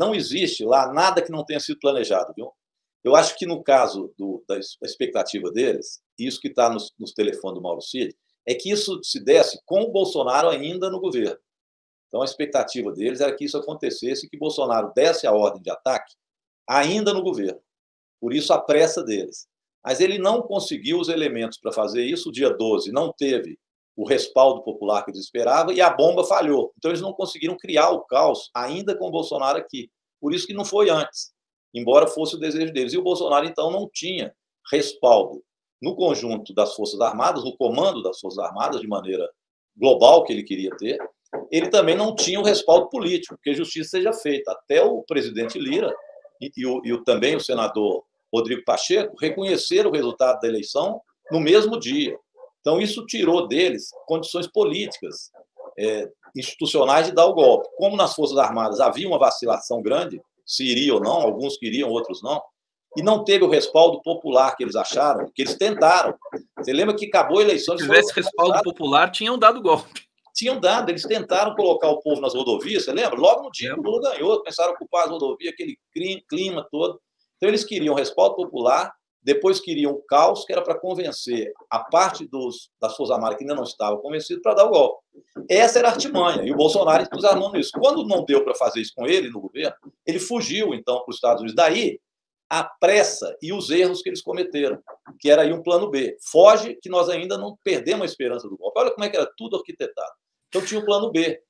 não existe lá nada que não tenha sido planejado, viu? Eu acho que no caso da expectativa deles, isso que está nos telefones do Mauro Cid, é que isso se desse com o Bolsonaro ainda no governo. Então, a expectativa deles era que isso acontecesse e que Bolsonaro desse a ordem de ataque ainda no governo. Por isso, a pressa deles. Mas ele não conseguiu os elementos para fazer isso. O dia 12 não teve o respaldo popular que eles esperavam e a bomba falhou. Então, eles não conseguiram criar o caos ainda com o Bolsonaro aqui. Por isso que não foi antes, embora fosse o desejo deles. E o Bolsonaro, então, não tinha respaldo no conjunto das Forças Armadas, no comando das Forças Armadas, de maneira global que ele queria ter. Ele também não tinha o respaldo político, que a justiça seja feita. Até o presidente Lira também o senador Rodrigo Pacheco reconheceram o resultado da eleição no mesmo dia. Então, isso tirou deles condições políticas, institucionais de dar o golpe. Como nas Forças Armadas havia uma vacilação grande, se iria ou não, alguns queriam, outros não, e não teve o respaldo popular que eles acharam, que eles tentaram. Você lembra que acabou a eleição... Se tivesse respaldo popular, tinham dado golpe. Tinham dado, eles tentaram colocar o povo nas rodovias, você lembra? Logo no dia que o Lula ganhou, começaram a ocupar as rodovias, aquele clima todo. Então, eles queriam respaldo popular, depois queriam o caos, que era para convencer a parte das Forças Armadas que ainda não estava convencido para dar o golpe. Essa era a artimanha, e o Bolsonaro entusiasmou nisso. Quando não deu para fazer isso com ele no governo, ele fugiu, então, para os Estados Unidos. Daí, a pressa e os erros que eles cometeram, que era aí um plano B. Foge que nós ainda não perdemos a esperança do golpe. Olha como é que era tudo arquitetado. Então, tinha um plano B.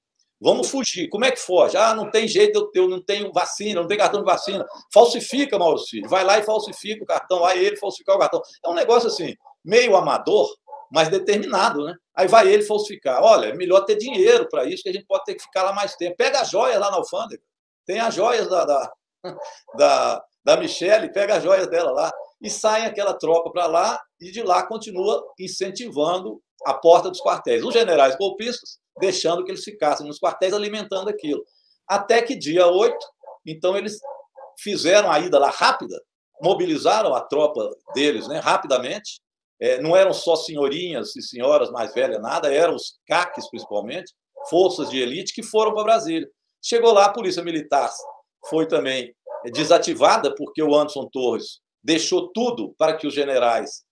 Vamos fugir. Como é que foge? Não tem jeito, eu não tenho vacina, não tenho cartão de vacina. Falsifica, Mauro Cid. Vai lá e falsifica o cartão. Vai ele falsificar o cartão. É um negócio assim, meio amador, mas determinado, né? Aí vai ele falsificar. Olha, é melhor ter dinheiro para isso, que a gente pode ter que ficar lá mais tempo. Pega as joias lá na alfândega. Tem as joias da Michelle, pega as joias dela lá. E sai aquela tropa para lá e de lá continua incentivando a porta dos quartéis. Os generais golpistas deixando que eles ficassem nos quartéis alimentando aquilo. Até que dia 8, então eles fizeram a ida lá rápida, mobilizaram a tropa deles, né, rapidamente. Não eram só senhorinhas e senhoras mais velhas, nada, eram os CACs, principalmente, forças de elite, que foram para Brasília. Chegou lá, a Polícia Militar foi também desativada, porque o Anderson Torres deixou tudo para que os generais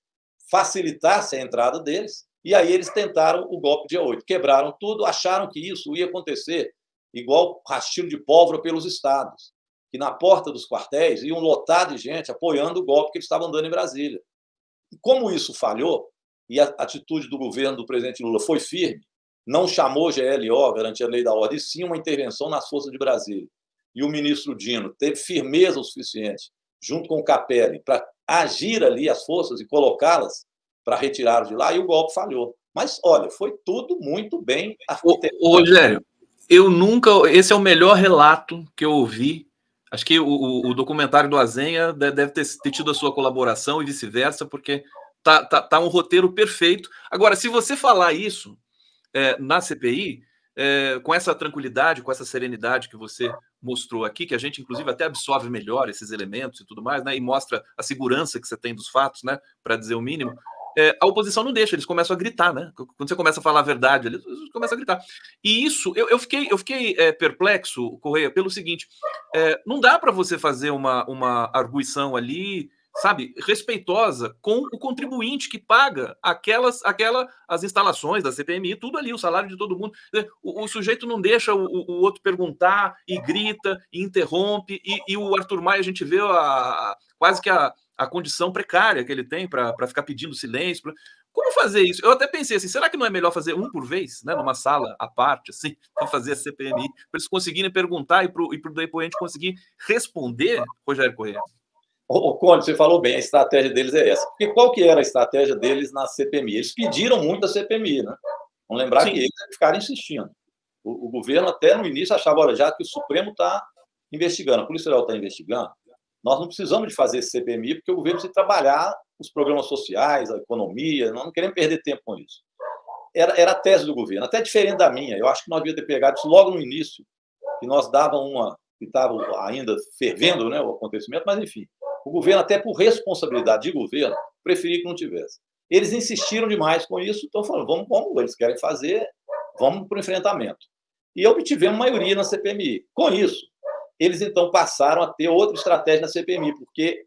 facilitassem a entrada deles. E aí eles tentaram o golpe dia 8. Quebraram tudo, acharam que isso ia acontecer igual rastilho de pólvora pelos estados, que na porta dos quartéis iam lotar de gente apoiando o golpe que eles estavam dando em Brasília. E como isso falhou, e a atitude do governo do presidente Lula foi firme, não chamou GLO, garantia a lei da ordem, e sim uma intervenção nas forças de Brasília. E o ministro Dino teve firmeza o suficiente, junto com o Capelli, para agir ali as forças e colocá-las para retirar de lá, e o golpe falhou. Mas, olha, foi tudo muito bem arquitetado. Rogério, eu nunca... Esse é o melhor relato que eu ouvi. Acho que o documentário do Azenha deve ter tido a sua colaboração e vice-versa, porque tá um roteiro perfeito. Agora, se você falar isso na CPI, com essa tranquilidade, com essa serenidade que você mostrou aqui, que a gente, inclusive, até absorve melhor esses elementos e tudo mais, né, e mostra a segurança que você tem dos fatos, né, para dizer o mínimo, a oposição não deixa, eles começam a gritar, né? Quando você começa a falar a verdade, eles começam a gritar. E isso, eu fiquei perplexo, Correia, pelo seguinte, não dá para você fazer uma arguição ali, sabe, respeitosa com o contribuinte que paga as instalações da CPMI, tudo ali, o salário de todo mundo. O sujeito não deixa o outro perguntar e grita e interrompe, e o Arthur Maia, a gente vê quase que a condição precária que ele tem para ficar pedindo silêncio. Como fazer isso? Eu até pensei assim, será que não é melhor fazer um por vez, né, numa sala à parte, assim, para fazer a CPMI, para eles conseguirem perguntar e para o depoente conseguir responder, Rogério Correia? Conde, você falou bem, a estratégia deles é essa. Porque qual que era a estratégia deles na CPMI? Eles pediram muito a CPMI, né? Vamos lembrar Sim. que eles ficaram insistindo. O governo até no início achava, olha, já que o Supremo está investigando, a Polícia Federal está investigando, nós não precisamos de fazer esse CPMI, porque o governo precisa trabalhar os programas sociais, a economia, nós não queremos perder tempo com isso. Era a tese do governo, até diferente da minha. Eu acho que nós devíamos ter pegado isso logo no início, que nós dávamos que estava ainda fervendo, né, o acontecimento, mas enfim, o governo, até por responsabilidade de governo, preferia que não tivesse. Eles insistiram demais com isso, então falaram, vamos, eles querem fazer, vamos para o enfrentamento. E obtivemos maioria na CPMI. Com isso, eles então passaram a ter outra estratégia na CPMI, porque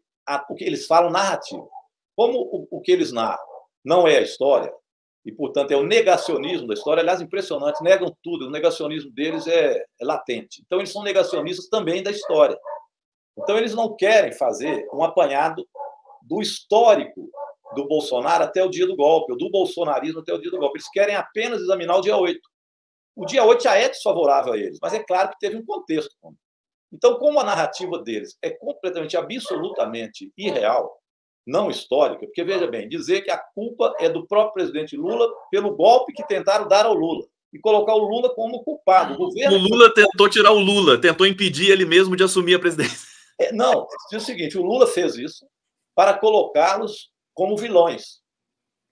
o que eles falam narrativo. Como o que eles narram não é a história, e, portanto, é o negacionismo da história, aliás, impressionante, negam tudo, o negacionismo deles é latente. Então, eles são negacionistas também da história. Então, eles não querem fazer um apanhado do histórico do Bolsonaro até o dia do golpe, ou do bolsonarismo até o dia do golpe. Eles querem apenas examinar o dia 8. O dia 8 já é desfavorável a eles, mas é claro que teve um contexto. Então, como a narrativa deles é completamente, absolutamente irreal, não histórica, porque, veja bem, dizer que a culpa é do próprio presidente Lula pelo golpe que tentaram dar ao Lula e colocar o Lula como culpado. O Lula tentou tirar o Lula, tentou impedir ele mesmo de assumir a presidência. Não, diz o seguinte, o Lula fez isso para colocá-los como vilões.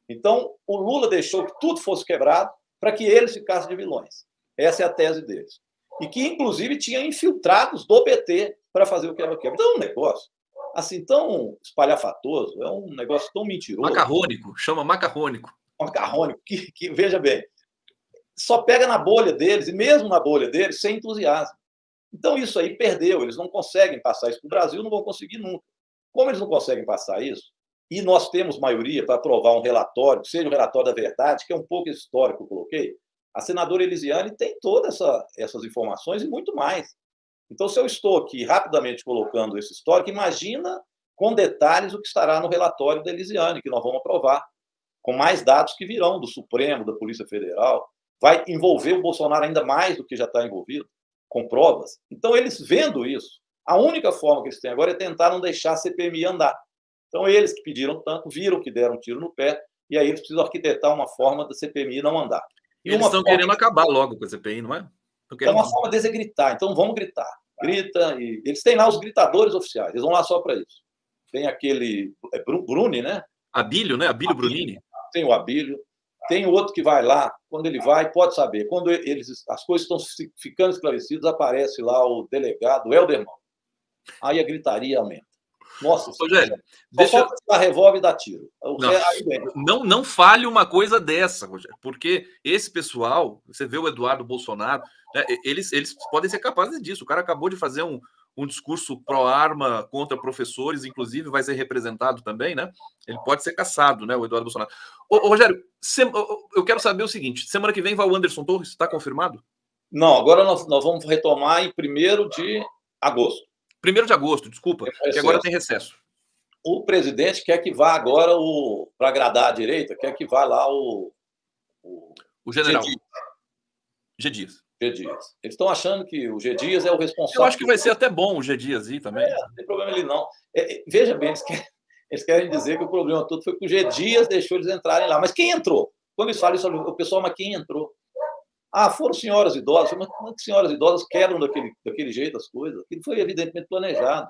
Então, o Lula deixou que tudo fosse quebrado para que eles ficassem de vilões. Essa é a tese deles. E que, inclusive, tinha infiltrados do PT para fazer o quebra-quebra. Então, é um negócio assim tão espalhafatoso, é um negócio tão mentiroso. Macarrônico, chama macarrônico. Macarrônico, que, veja bem, só pega na bolha deles, e mesmo na bolha deles, sem entusiasmo. Então, isso aí perdeu, eles não conseguem passar isso para o Brasil, não vão conseguir nunca. Como eles não conseguem passar isso, e nós temos maioria para aprovar um relatório, que seja o relatório da verdade, que é um pouco esse histórico que eu coloquei, a senadora Elisiane tem todas essas informações e muito mais. Então, se eu estou aqui rapidamente colocando esse histórico, imagina com detalhes o que estará no relatório da Elisiane, que nós vamos aprovar, com mais dados que virão do Supremo, da Polícia Federal. Vai envolver o Bolsonaro ainda mais do que já está envolvido, com provas. Então, eles vendo isso, a única forma que eles têm agora é tentar não deixar a CPMI andar. Então, eles que pediram tanto, viram que deram um tiro no pé, e aí eles precisam arquitetar uma forma da CPMI não andar. E eles estão querendo acabar logo com a CPI, não é? É uma forma deles é gritar. Então, vamos gritar. Grita, e eles têm lá os gritadores oficiais, eles vão lá só para isso. Tem aquele Bruni, né? Abílio, né? Abílio Brunini. Tem o Abílio. Tem o outro que vai lá, quando ele vai, pode saber. Quando as coisas estão ficando esclarecidas, aparece lá o delegado Helderman. Aí a gritaria aumenta. Nossa, Rogério, deixa a revólver e dá tiro. Não fale uma coisa dessa, Rogério, porque esse pessoal, você vê o Eduardo Bolsonaro, né, eles podem ser capazes disso. O cara acabou de fazer um discurso pró-arma contra professores, inclusive vai ser representado também, né? Ele pode ser caçado, né, o Eduardo Bolsonaro. Rogério, eu quero saber o seguinte: semana que vem vai o Anderson Torres, está confirmado? Não, agora nós vamos retomar em 1º de agosto. 1º de agosto, desculpa, que agora tem recesso. O presidente quer que vá agora, para agradar a direita, quer que vá lá o general G. Dias. G. Dias. Eles estão achando que o G. Dias é o responsável. Eu acho que vai ser até bom o G. Dias ir também. Não tem problema ele não. Veja bem, eles querem dizer que o problema todo foi que o G. Dias deixou eles entrarem lá. Mas quem entrou? Quando eles falam isso, o pessoal, mas quem entrou? Foram senhoras idosas. Mas como é que senhoras idosas quebram daquele jeito as coisas? Aquilo foi evidentemente planejado.